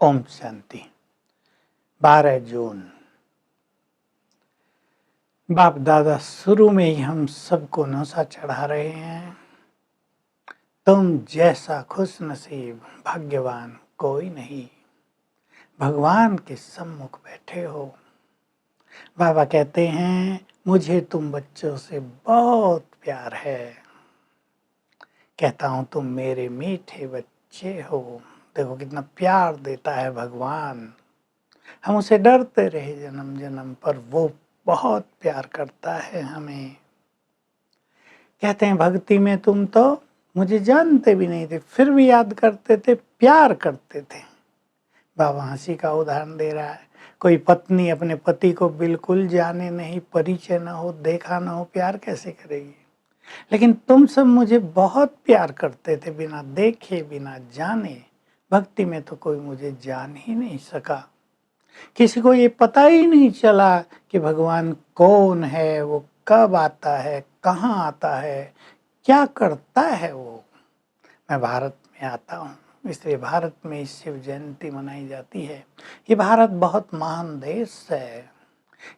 ओम शांति। 12 जून। बाप दादा शुरू में ही हम सबको नशा चढ़ा रहे हैं। तुम जैसा खुश नसीब भाग्यवान कोई नहीं, भगवान के सम्मुख बैठे हो। बाबा कहते हैं मुझे तुम बच्चों से बहुत प्यार है। कहता हूं तुम मेरे मीठे बच्चे हो। देखो कितना प्यार देता है भगवान। हम उसे डरते रहे जन्म जन्म पर वो बहुत प्यार करता है हमें। कहते हैं भक्ति में तुम तो मुझे जानते भी नहीं थे, फिर भी याद करते थे, प्यार करते थे। बाबा हंसी का उदाहरण दे रहा है। कोई पत्नी अपने पति को बिल्कुल जाने नहीं, परिचय ना हो, देखा ना हो, प्यार कैसे करेगी। लेकिन तुम सब मुझे बहुत प्यार करते थे, बिना देखे बिना जाने। भक्ति में तो कोई मुझे जान ही नहीं सका। किसी को ये पता ही नहीं चला कि भगवान कौन है, वो कब आता है, कहाँ आता है, क्या करता है वो। मैं भारत में आता हूँ, इसलिए भारत में इस शिव जयंती मनाई जाती है। ये भारत बहुत महान देश है,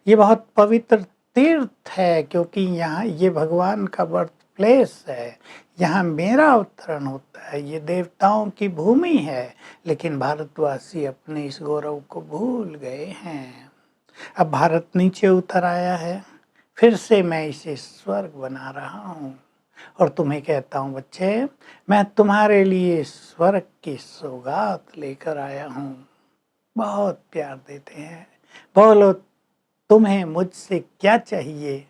ये बहुत पवित्र तीर्थ है, क्योंकि यहाँ ये भगवान का बर्थ प्लेस है। यहाँ मेरा अवतरण होता है, ये देवताओं की भूमि है। लेकिन भारतवासी अपने इस गौरव को भूल गए हैं। अब भारत नीचे उतर आया है, फिर से मैं इसे स्वर्ग बना रहा हूँ। और तुम्हें कहता हूँ बच्चे, मैं तुम्हारे लिए स्वर्ग की सौगात लेकर आया हूँ। बहुत प्यार देते हैं। बोलो तुम्हें मुझसे क्या चाहिए?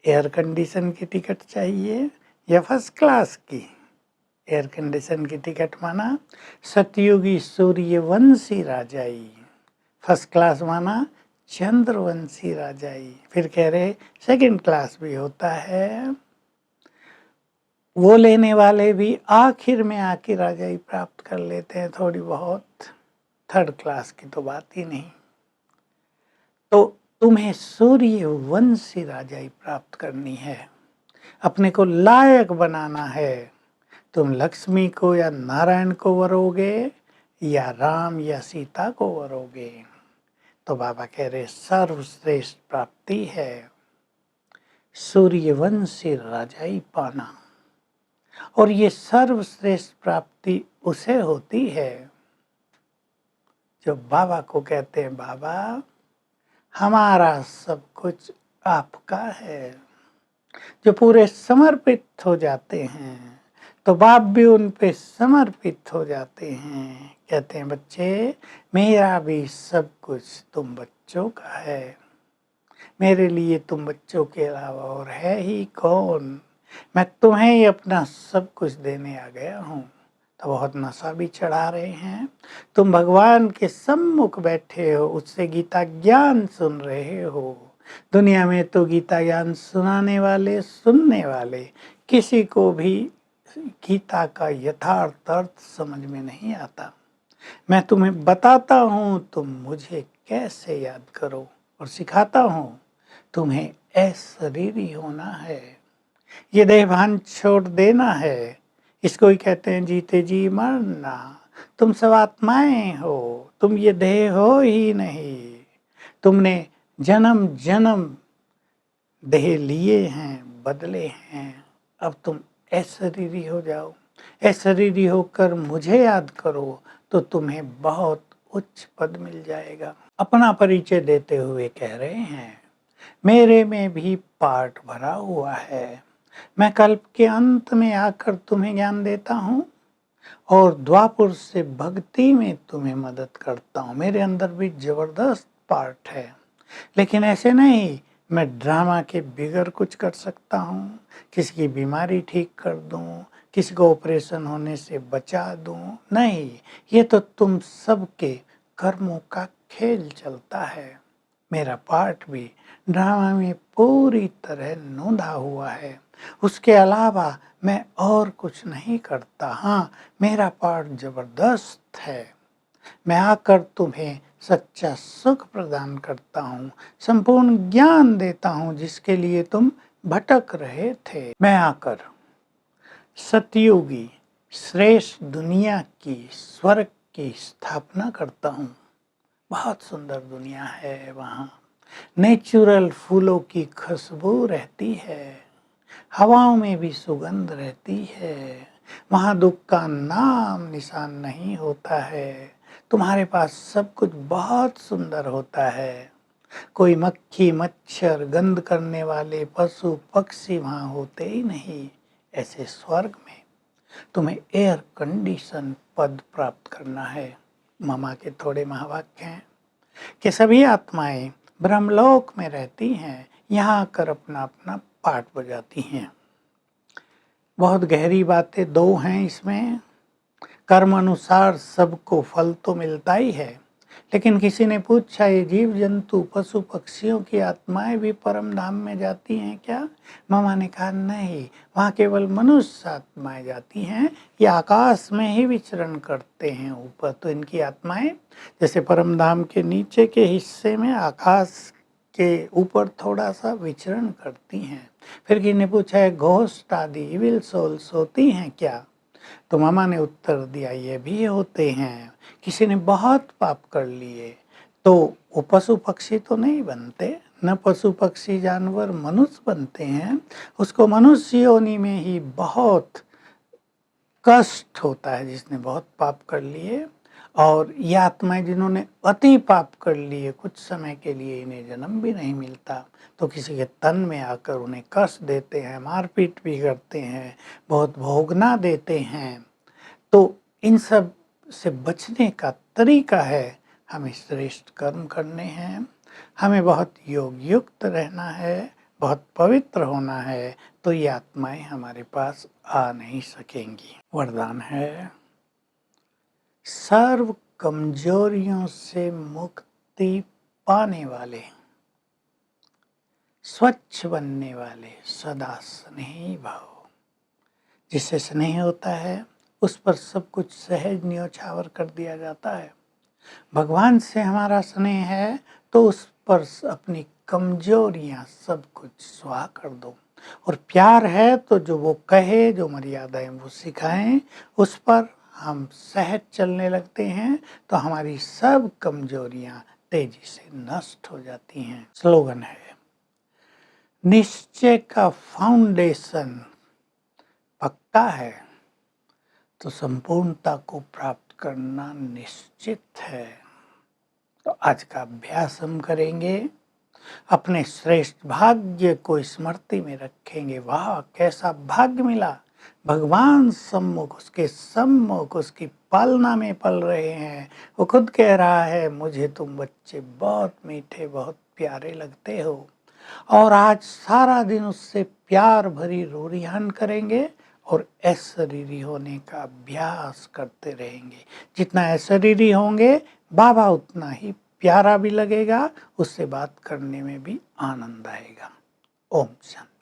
एयर कंडीशन की टिकट चाहिए या फर्स्ट क्लास की? एयर कंडीशन की टिकट माना सतयुगी सूर्यवंशी राजाई, फर्स्ट क्लास माना चंद्रवंशी राजाई। फिर कह रहे सेकंड क्लास भी होता है, वो लेने वाले भी आखिर में आके राजाई प्राप्त कर लेते हैं थोड़ी बहुत। थर्ड क्लास की तो बात ही नहीं। तो तुम्हें सूर्यवंशी राजाई प्राप्त करनी है, अपने को लायक बनाना है। तुम लक्ष्मी को या नारायण को वरोगे या राम या सीता को वरोगे। तो बाबा कह रहे सर्वश्रेष्ठ प्राप्ति है सूर्यवंशी राजाई पाना। और ये सर्वश्रेष्ठ प्राप्ति उसे होती है जो बाबा को कहते हैं बाबा हमारा सब कुछ आपका है, जो पूरे समर्पित हो जाते हैं। तो बाप भी उन पे समर्पित हो जाते हैं। कहते हैं बच्चे मेरा भी सब कुछ तुम बच्चों का है, मेरे लिए तुम बच्चों के अलावा और है ही कौन। मैं तुम्हें ही अपना सब कुछ देने आ गया हूँ। तो बहुत नशा भी चढ़ा रहे हैं। तुम भगवान के सम्मुख बैठे हो, उससे गीता ज्ञान सुन रहे हो। दुनिया में तो गीता ज्ञान सुनाने वाले, सुनने वाले किसी को भी गीता का यथार्थ अर्थ समझ में नहीं आता। मैं तुम्हें बताता हूँ तुम मुझे कैसे याद करो, और सिखाता हूँ तुम्हें अशरीरी होना है। ये देहभान छोड़ देना है। इसको ही कहते हैं जीते जी मरना। तुम सब आत्माएं हो, तुम ये देह हो ही नहीं। तुमने जन्म जन्म देह लिए हैं, बदले हैं। अब तुम अशरीरी हो जाओ। अशरीरी होकर मुझे याद करो तो तुम्हें बहुत उच्च पद मिल जाएगा। अपना परिचय देते हुए कह रहे हैं मेरे में भी पार्ट भरा हुआ है। मैं कल्प के अंत में आकर तुम्हें ज्ञान देता हूँ और द्वापुर से भक्ति में तुम्हें मदद करता हूँ। मेरे अंदर भी जबरदस्त पार्ट है। लेकिन ऐसे नहीं मैं ड्रामा के बिगड़ कुछ कर सकता हूँ, किसी की बीमारी ठीक कर दूँ, किसी को ऑपरेशन होने से बचा दूँ। नहीं, ये तो तुम सबके कर्मों का खेल चलता है। मेरा पार्ट भी ड्रामा में पूरी तरह नोंधा हुआ है। उसके अलावा मैं और कुछ नहीं करता। हाँ, मेरा पार्ट जबरदस्त है। मैं आकर तुम्हें सच्चा सुख प्रदान करता हूँ, संपूर्ण ज्ञान देता हूँ जिसके लिए तुम भटक रहे थे। मैं आकर सतयुगी श्रेष्ठ दुनिया की स्वर्ग की स्थापना करता हूँ। बहुत सुंदर दुनिया है वहाँ। नेचुरल फूलों की खुशबू रहती है, हवाओं में भी सुगंध रहती है। वहाँ दुख का नाम निशान नहीं होता है। तुम्हारे पास सब कुछ बहुत सुंदर होता है। कोई मक्खी मच्छर गंध करने वाले पशु पक्षी वहाँ होते ही नहीं। ऐसे स्वर्ग में तुम्हें एयर कंडीशन पद प्राप्त करना है। मामा के थोड़े महावाक्य हैं कि सभी आत्माएं ब्रह्मलोक में रहती हैं, यहाँ आकर अपना अपना पाठ बजाती हैं। बहुत गहरी बातें दो हैं इसमें। कर्म अनुसार सबको फल तो मिलता ही है, लेकिन किसी ने पूछा ये जीव जंतु पशु पक्षियों की आत्माएं भी परम धाम में जाती हैं क्या? मामा ने कहा नहीं, वहाँ केवल मनुष्य आत्माएं जाती हैं। ये आकाश में ही विचरण करते हैं ऊपर। तो इनकी आत्माएं जैसे परम धाम के नीचे के हिस्से में आकाश के ऊपर थोड़ा सा विचरण करती हैं। फिर किसी ने पूछा है घोस्ट आदि इविल सोल्स होती हैं क्या? तो मामा ने उत्तर दिया ये भी होते हैं। किसी ने बहुत पाप कर लिए तो वो पशु पक्षी तो नहीं बनते, न पशु पक्षी जानवर मनुष्य बनते हैं। उसको मनुष्य योनि में ही बहुत कष्ट होता है जिसने बहुत पाप कर लिए। और ये आत्माएं जिन्होंने अति पाप कर लिए, कुछ समय के लिए इन्हें जन्म भी नहीं मिलता, तो किसी के तन में आकर उन्हें कष्ट देते हैं, मारपीट भी करते हैं, बहुत भोगना देते हैं। तो इन सब से बचने का तरीका है हमें श्रेष्ठ कर्म करने हैं, हमें बहुत योग युक्त रहना है, बहुत पवित्र होना है, तो ये आत्माएं हमारे पास आ नहीं सकेंगी। वरदान है सर्व कमजोरियों से मुक्ति पाने वाले, स्वच्छ बनने वाले, सदा स्नेही भाव। जिससे स्नेह होता है उस पर सब कुछ सहज न्योछावर कर दिया जाता है। भगवान से हमारा स्नेह है तो उस पर अपनी कमजोरियां सब कुछ स्वाह कर दो। और प्यार है तो जो वो कहे, जो मर्यादाएं वो सिखाएं, उस पर हम सहज चलने लगते हैं तो हमारी सब कमजोरियां तेजी से नष्ट हो जाती हैं। स्लोगन है निश्चय का फाउंडेशन पक्का है तो संपूर्णता को प्राप्त करना निश्चित है। तो आज का अभ्यास हम करेंगे, अपने श्रेष्ठ भाग्य को स्मृति में रखेंगे। वाह कैसा भाग्य मिला, भगवान सम्मुख, उसके सम्मुख, उसकी पालना में पल रहे हैं। वो खुद कह रहा है मुझे तुम बच्चे बहुत मीठे बहुत प्यारे लगते हो। और आज सारा दिन उससे प्यार भरी रोरियान करेंगे और अशरीरी होने का अभ्यास करते रहेंगे। जितना अशरीरी होंगे बाबा उतना ही प्यारा भी लगेगा, उससे बात करने में भी आनंद आएगा। ओम शांति।